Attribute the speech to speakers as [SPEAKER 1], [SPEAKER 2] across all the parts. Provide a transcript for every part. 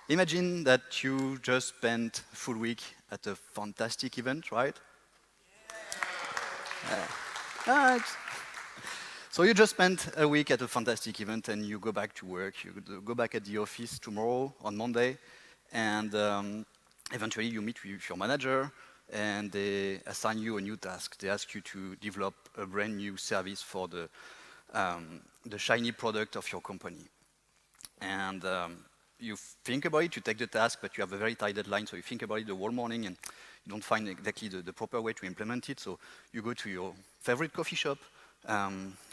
[SPEAKER 1] Imagine that you just spent a full week at a fantastic event, right? Right. So you just spent a week at a fantastic event and you go back to work. You go back at the office tomorrow on Monday, and eventually you meet with your manager and they assign you a new task. They ask you to develop a brand new service for the shiny product of your company. And you think about it, you take the task, but you have a very tight deadline, so you think about it the whole morning and you don't find exactly the proper way to implement it. So you go to your favorite coffee shop,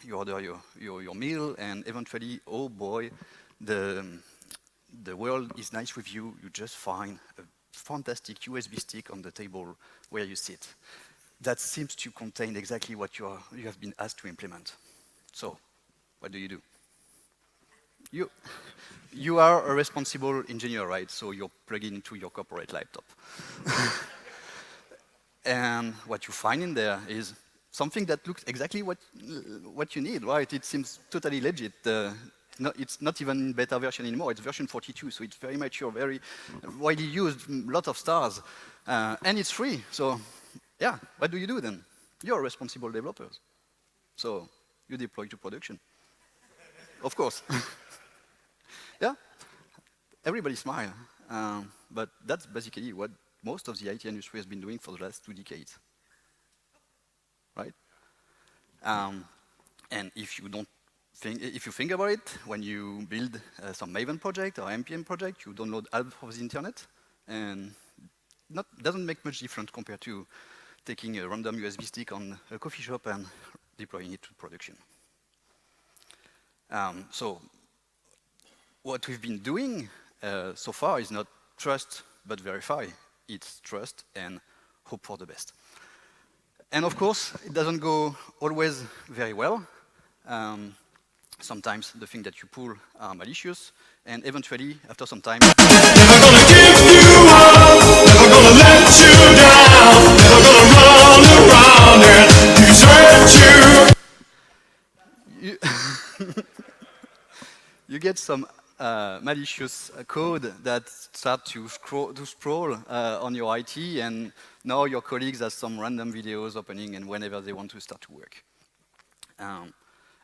[SPEAKER 1] you order your meal, and eventually, oh boy, the world is nice with you. You just find a fantastic USB stick on the table where you sit. That seems to contain exactly what you have been asked to implement. So, what do? You are a responsible engineer, right? So you're plugging into your corporate laptop. And what you find in there is something that looks exactly what you need, right? It seems totally legit. It's not even beta version anymore. It's version 42, so it's very mature, very widely used, lot of stars, and it's free. So, yeah, what do you do then? You're responsible developers, so you deploy to production, of course. Yeah, everybody smile, but that's basically what most of the IT industry has been doing for the last 2 decades, right? And if you think about it, when you build some Maven project or NPM project, you download half of the internet, and doesn't make much difference compared to taking a random USB stick on a coffee shop and deploying it to production. So what we've been doing so far is not trust but verify. It's trust and hope for the best. And of course, it doesn't go always very well. Sometimes the things that you pull are malicious, and eventually, after some time,
[SPEAKER 2] Never gonna give you up, never gonna let you down, never gonna run around and desert you.
[SPEAKER 1] You get some malicious code that start to sprawl on your IT, and now your colleagues have some random videos opening and whenever they want to start to work.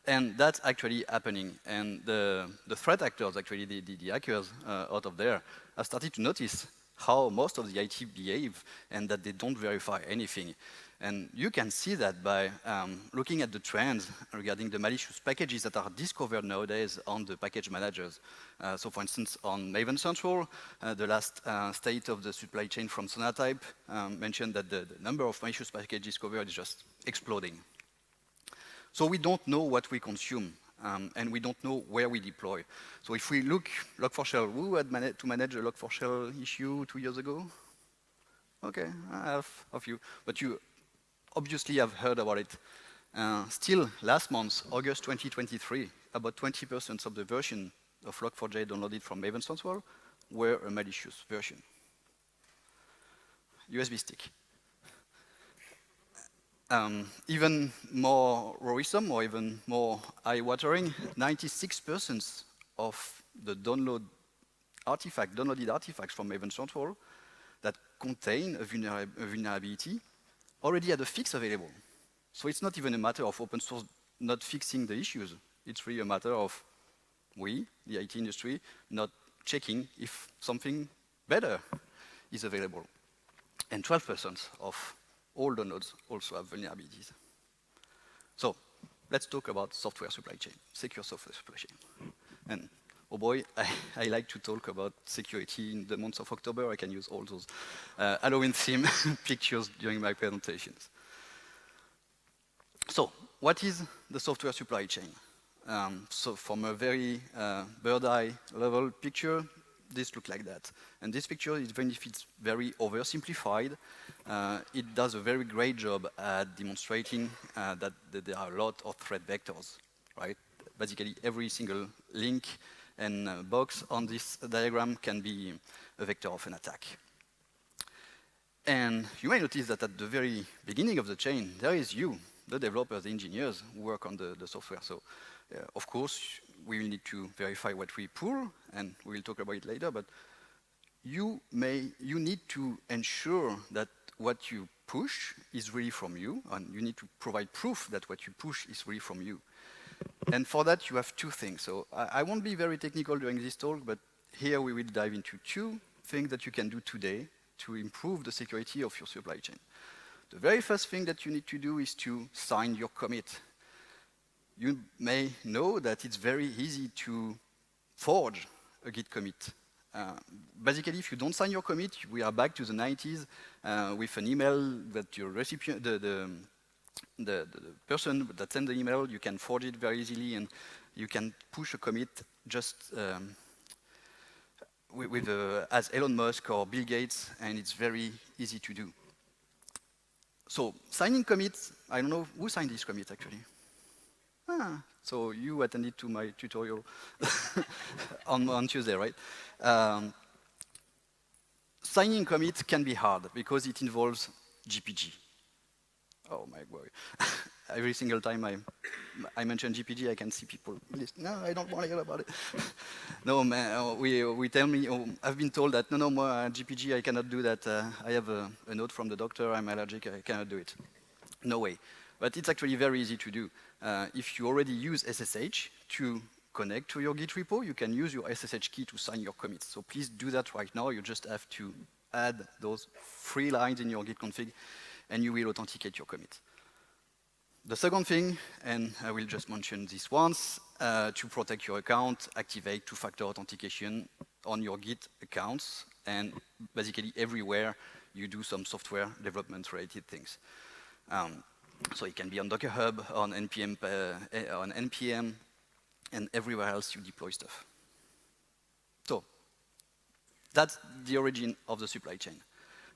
[SPEAKER 1] And that's actually happening. And the threat actors, actually the hackers out of there, have started to notice how most of the IT behave and that they don't verify anything. And you can see that by looking at the trends regarding the malicious packages that are discovered nowadays on the package managers. So for instance, on Maven Central, the last state of the supply chain from Sonatype mentioned that the number of malicious packages discovered is just exploding. So we don't know what we consume, and we don't know where we deploy. So if we look Log4Shell, who had to manage a Log4Shell issue 2 years ago? Okay, I have a few, but you obviously have heard about it. Still, last month, August 2023, about 20% of the version of Log4j downloaded from Maven Central were a malicious version. USB stick. Even more worrisome or even more eye-watering, 96% of the downloaded artifacts from Maven Central that contain a vulnerability already had a fix available. So it's not even a matter of open source not fixing the issues. It's really a matter of we, the IT industry, not checking if something better is available. And 12% of all downloads also have vulnerabilities. So let's talk about software supply chain, secure software supply chain. And oh boy, I like to talk about security in the month of October. I can use all those Halloween theme pictures during my presentations. So what is the software supply chain? So from a very bird-eye level picture, this looks like that. And this picture, even if it's very oversimplified, it does a very great job at demonstrating that there are a lot of threat vectors, right? Basically, every single link and box on this diagram can be a vector of an attack. And you may notice that at the very beginning of the chain, there is you, the developers, the engineers who work on the software. So, of course, we will need to verify what we pull, and we will talk about it later, but you need to ensure that what you push is really from you, and you need to provide proof that what you push is really from you. And for that, you have two things. So I won't be very technical during this talk, but here we will dive into two things that you can do today to improve the security of your supply chain. The very first thing that you need to do is to sign your commit. You may know that it's very easy to forge a Git commit. Basically, if you don't sign your commit, we are back to the 90s with an email that your recipient, the person that sent the email, you can forge it very easily, and you can push a commit just as Elon Musk or Bill Gates, and it's very easy to do. So signing commits, I don't know who signed this commit actually. So you attended to my tutorial on Tuesday, right? Signing commit can be hard because it involves GPG. Oh my boy. Every single time I mention GPG, I can see people listen. No, I don't want to hear about it. No, man, we tell me, I've been told that, no, GPG, I cannot do that. I have a note from the doctor, I'm allergic, I cannot do it. No way. But it's actually very easy to do. If you already use SSH to connect to your Git repo, you can use your SSH key to sign your commits. So please do that right now. You just have to add those 3 lines in your Git config, and you will authenticate your commit. The second thing, and I will just mention this once, to protect your account, activate two-factor authentication on your Git accounts, and basically everywhere you do some software development-related things. So it can be on Docker Hub, on NPM, and everywhere else you deploy stuff. So that's the origin of the supply chain.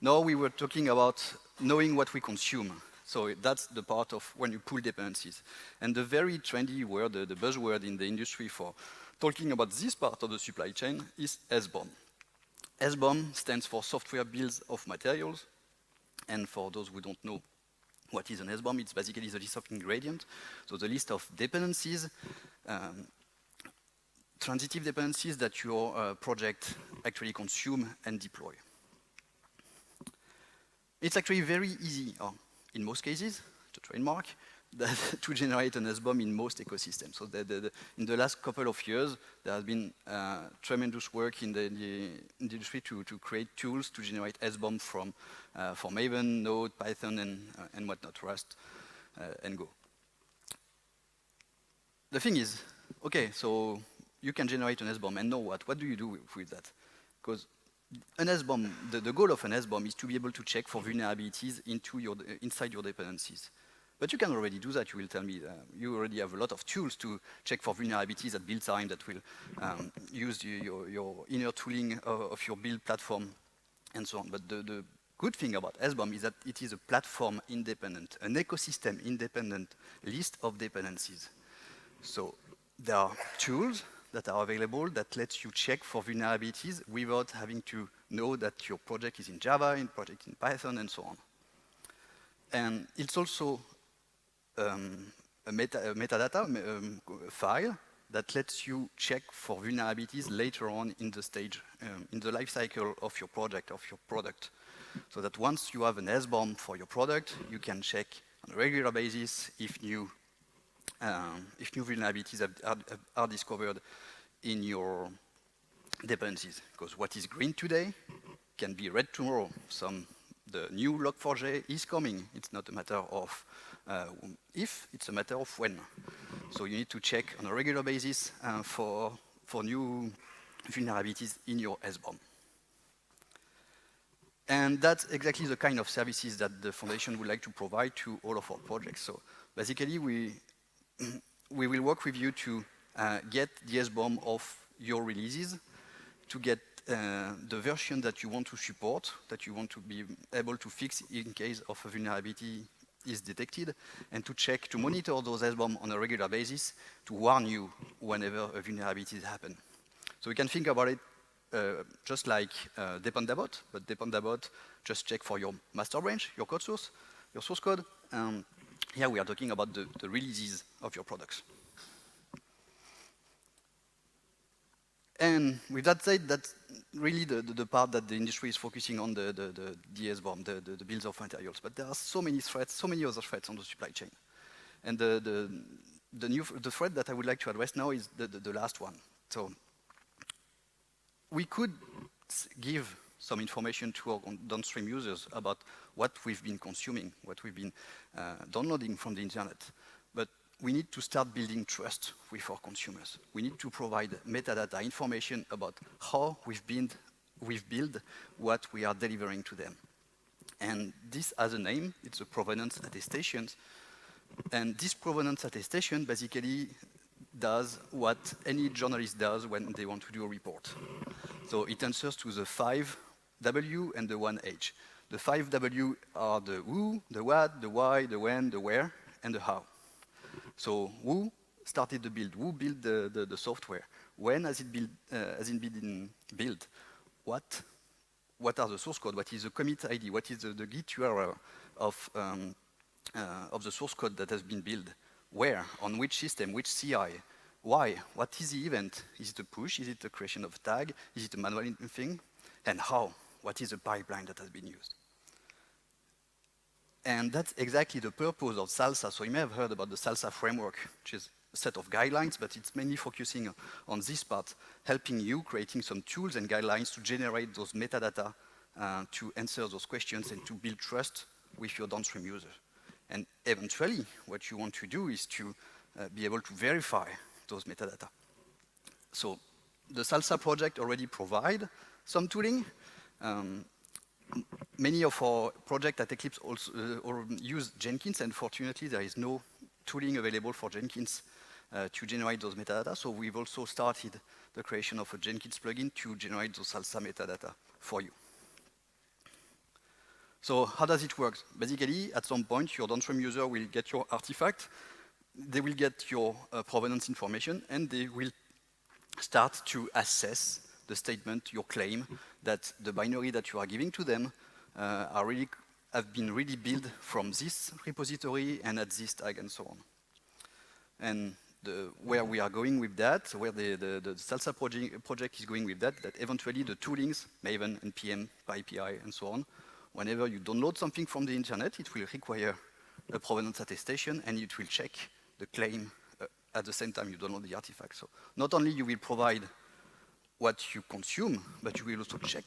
[SPEAKER 1] Now we were talking about knowing what we consume. So that's the part of when you pull dependencies. And the very trendy word, the buzzword in the industry for talking about this part of the supply chain is SBOM. SBOM stands for Software Bills of Materials. And for those who don't know what is an SBOM, it's basically the list of ingredients. So the list of dependencies, transitive dependencies that your project actually consume and deploy. It's actually very easy, or in most cases, to trademark, to generate an SBOM in most ecosystems. So in the last couple of years, there has been tremendous work in the industry to create tools to generate SBOM from Maven, Node, Python, and whatnot, Rust, and Go. The thing is, okay, so you can generate an SBOM, and now what? What do you do with that? Because an SBOM, the goal of an SBOM is to be able to check for vulnerabilities inside your dependencies. But you can already do that, you will tell me. You already have a lot of tools to check for vulnerabilities at build time that will use your inner tooling of your build platform and so on. But the good thing about SBOM is that it is a platform-independent, an ecosystem-independent list of dependencies. So there are tools that are available that lets you check for vulnerabilities without having to know that your project is in Java, in project in Python, and so on. And it's also a metadata file that lets you check for vulnerabilities later on in the stage, in the life cycle of your project, of your product. So that once you have an SBOM for your product, you can check on a regular basis if new vulnerabilities are discovered in your dependencies. Because what is green today can be red tomorrow. The new Log4j is coming. It's not a matter of if, it's a matter of when. So you need to check on a regular basis for new vulnerabilities in your SBOM. And that's exactly the kind of services that the foundation would like to provide to all of our projects. So basically, we will work with you to get the SBOM of your releases, to get the version that you want to support, that you want to be able to fix in case of a vulnerability is detected, and to check, to monitor those SBOM on a regular basis to warn you whenever a vulnerability happens. So we can think about it just like depend.abort, but depend.abort just check for your master branch, your code source, your source code. Here we are talking about the releases of your products. And with that said, really the part that the industry is focusing on, the DS-BOM, the bills of materials. But there are so many threats, so many other threats on the supply chain. And the threat that I would like to address now is the last one. So we could give some information to our downstream users about what we've been consuming, what we've been downloading from the internet. But we need to start building trust with our consumers. We need to provide metadata information about how we've built what we are delivering to them. And this has a name, it's a provenance attestation. And this provenance attestation basically does what any journalist does when they want to do a report. So it answers to the 5 W and the 1 H. The 5 W are the who, the what, the why, the when, the where, and the how. So who started the build? Who built the software? When has it been built? What are the source code? What is the commit ID? What is the Git URL of the source code that has been built? Where? On which system? Which CI? Why? What is the event? Is it a push? Is it a creation of a tag? Is it a manual thing? And how? What is the pipeline that has been used? And that's exactly the purpose of SALSA. So you may have heard about the SALSA framework, which is a set of guidelines, but it's mainly focusing on this part, helping you creating some tools and guidelines to generate those metadata to answer those questions and to build trust with your downstream users. And eventually, what you want to do is to be able to verify those metadata. So the SALSA project already provide some tooling. Many of our projects at Eclipse also use Jenkins, and fortunately there is no tooling available for Jenkins to generate those metadata. So we've also started the creation of a Jenkins plugin to generate those SALSA metadata for you. So how does it work? Basically, at some point, your downstream user will get your artifact, they will get your provenance information, and they will start to assess the statement, your claim, that the binary that you are giving to them have been really built from this repository and at this tag and so on. And where we are going with that, where the SALSA project is going with that eventually the toolings, Maven, NPM, PyPI, and so on, whenever you download something from the internet, it will require a provenance attestation, and it will check the claim at the same time you download the artifact. So not only you will provide what you consume, but you will also check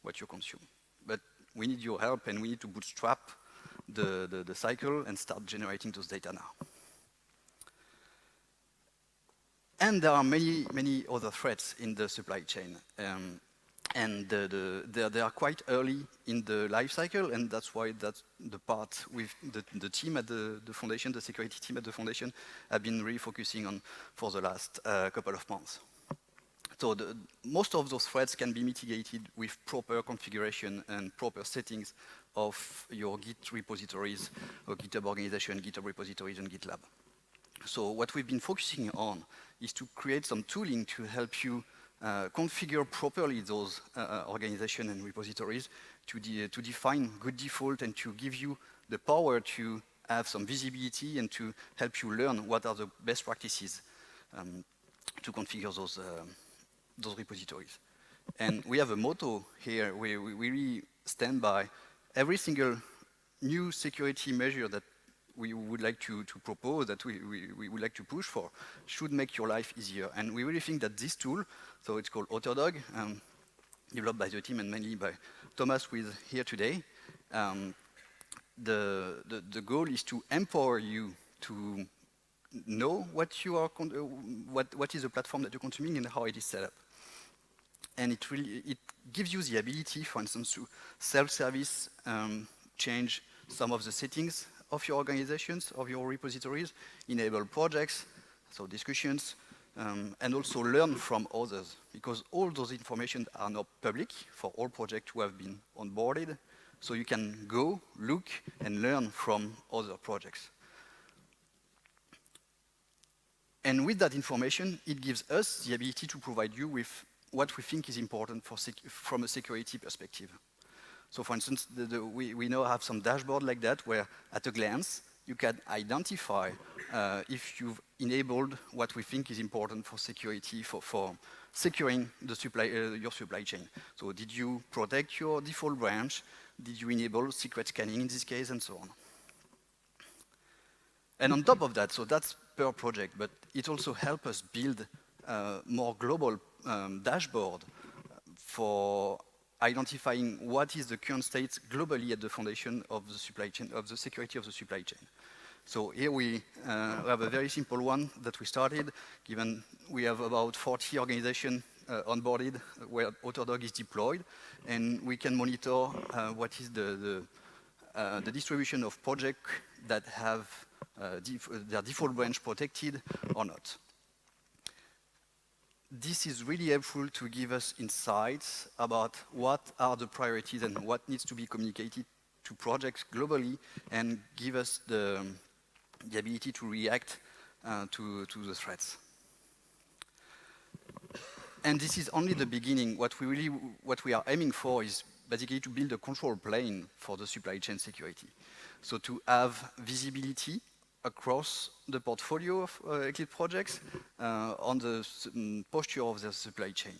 [SPEAKER 1] what you consume. But we need your help, and we need to bootstrap the cycle and start generating those data now. And there are many, many other threats in the supply chain. And they are quite early in the life cycle, and that's why that's the part with the team at the foundation, the security team at the foundation, have been really focusing on for the last couple of months. So most of those threats can be mitigated with proper configuration and proper settings of your Git repositories, or GitHub organization, GitHub repositories, and GitLab. So what we've been focusing on is to create some tooling to help you configure properly those organizations and repositories to define good default and to give you the power to have some visibility and to help you learn what are the best practices to configure those repositories. And we have a motto here where we really stand by every single new security measure that we would like to propose, that we would like to push for, should make your life easier. And we really think that this tool, so it's called Otterdog, developed by the team and mainly by Thomas, who is here today. The goal is to empower you to know what you are, what is the platform that you're consuming and how it is set up. And it gives you the ability, for instance, to self-service, change some of the settings of your organizations, of your repositories, enable projects, so discussions, and also learn from others, because all those information are now public for all projects who have been onboarded, so you can go, look, and learn from other projects. And with that information, it gives us the ability to provide you with what we think is important from a security perspective. So for instance, we now have some dashboard like that where at a glance, you can identify if you've enabled what we think is important for security, for securing the your supply chain. So did you protect your default branch? Did you enable secret scanning in this case, and so on? And on top of that, so that's per project, but it also helps us build more global dashboard for identifying what is the current state globally at the foundation of the supply chain, of the security of the supply chain. So here we have a very simple one that we started, given we have about 40 organizations onboarded where Autodog is deployed, and we can monitor what is the distribution of projects that have their default branch protected or not. This is really helpful to give us insights about what are the priorities and what needs to be communicated to projects globally, and give us the ability to react to the threats. And this is only the beginning. What we are aiming for is basically to build a control plane for the supply chain security. So to have visibility across the portfolio of Eclipse projects on the posture of the supply chain.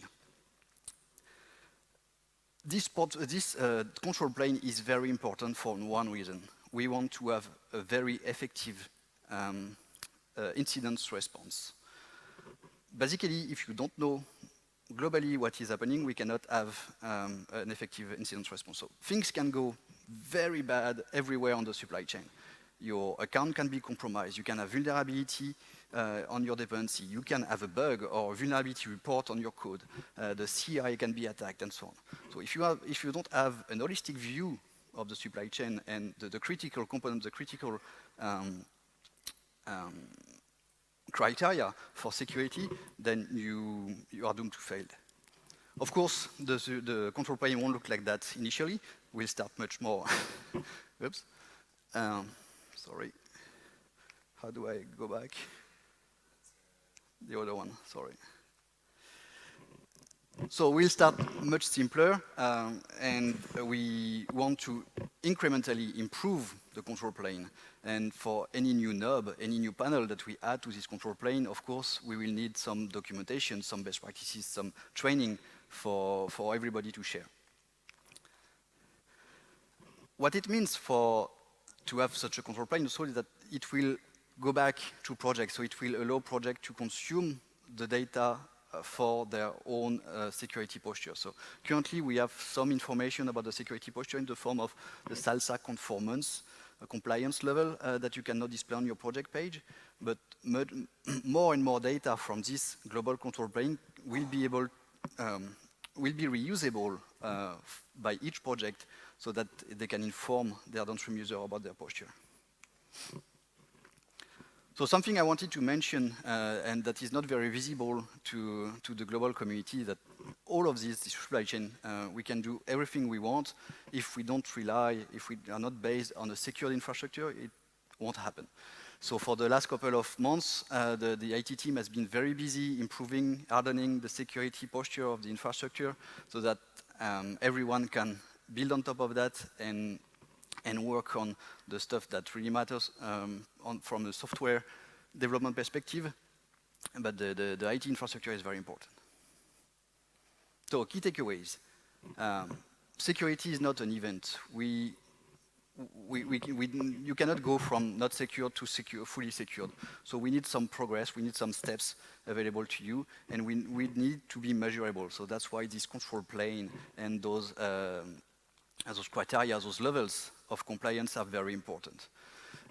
[SPEAKER 1] This control plane is very important for one reason. We want to have a very effective incident response. Basically, if you don't know globally what is happening, we cannot have an effective incident response. So things can go very bad everywhere on the supply chain. Your account can be compromised. You can have vulnerability on your dependency. You can have a bug or a vulnerability report on your code. The CI can be attacked, and so on. So if you don't have an holistic view of the supply chain and the critical components, the critical criteria for security, then you are doomed to fail. Of course, the control plane won't look like that initially. We'll start much more. Oops. Sorry. How do I go back? The other one, sorry. So we'll start much simpler, and we want to incrementally improve the control plane. And for any new knob, any new panel that we add to this control plane, of course, we will need some documentation, some best practices, some training for everybody to share. What it means to have such a control plane also is that it will go back to projects, so it will allow projects to consume the data for their own security posture. So currently we have some information about the security posture in the form of the SALSA conformance, compliance level that you cannot display on your project page, but more and more data from this global control plane will be reusable by each project so that they can inform their downstream user about their posture. So something I wanted to mention, and that is not very visible to the global community, that all of this supply chain, we can do everything we want. If we don't rely, if we are not based on a secured infrastructure, it won't happen. So for the last couple of months, the IT team has been very busy improving, hardening the security posture of the infrastructure so that everyone can build on top of that and work on the stuff that really matters from a software development perspective. But the IT infrastructure is very important. So key takeaways. Security is not an event. You cannot go from not secured to fully secured. So we need some progress, we need some steps available to you, and we need to be measurable. So that's why this control plane and those criteria, those levels of compliance are very important.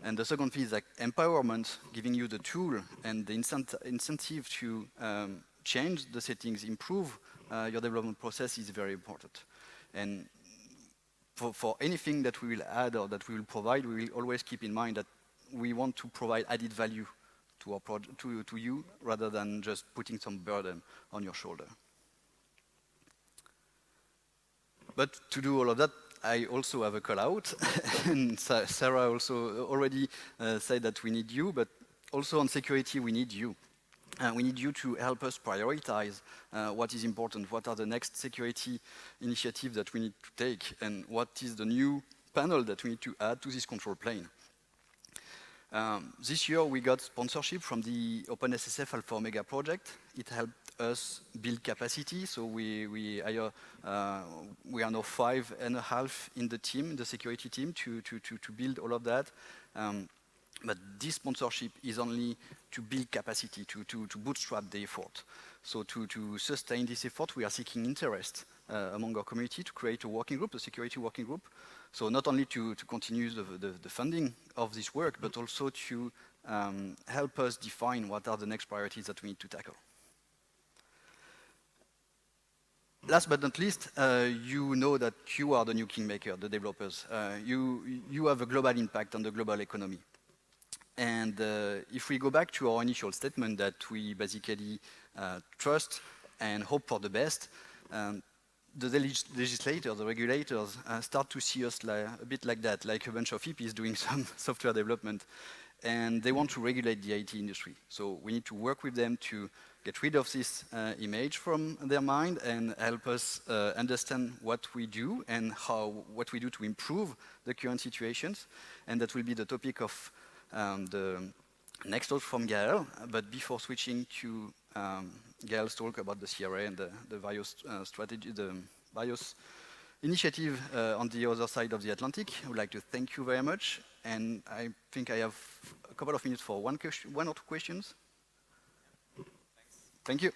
[SPEAKER 1] And the second thing is like empowerment, giving you the tool and the incentive to change the settings, improve your development process is very important. And for anything that we will add or that we will provide, we will always keep in mind that we want to provide added value to our to you rather than just putting some burden on your shoulder. But to do all of that, I also have a call out, and Sarah also already said that we need you, but also on security we need you. We need you to help us prioritize what is important, what are the next security initiatives that we need to take, and what is the new panel that we need to add to this control plane. This year we got sponsorship from the OpenSSF Alpha Omega project. It helped us build capacity, so we are now 5.5 in the team, the security team, to build all of that. But this sponsorship is only to build capacity, to bootstrap the effort. So to sustain this effort, we are seeking interest among our community to create a working group, a security working group. So not only to continue the funding of this work, but also to help us define what are the next priorities that we need to tackle. Last but not least, you know that you are the new kingmaker, the developers. You have a global impact on the global economy. And if we go back to our initial statement that we basically trust and hope for the best, the legislators, the regulators start to see us a bit like that, like a bunch of hippies doing some software development. And they want to regulate the IT industry. So we need to work with them to get rid of this image from their mind and help us understand what we do and what we do to improve the current situations. And that will be the topic of the next talk from Mikaël. But before switching to Gail's talk about the CRA and the various strategy, the various initiative on the other side of the Atlantic, I would like to thank you very much. And I think I have a couple of minutes for one or two questions. Thank you.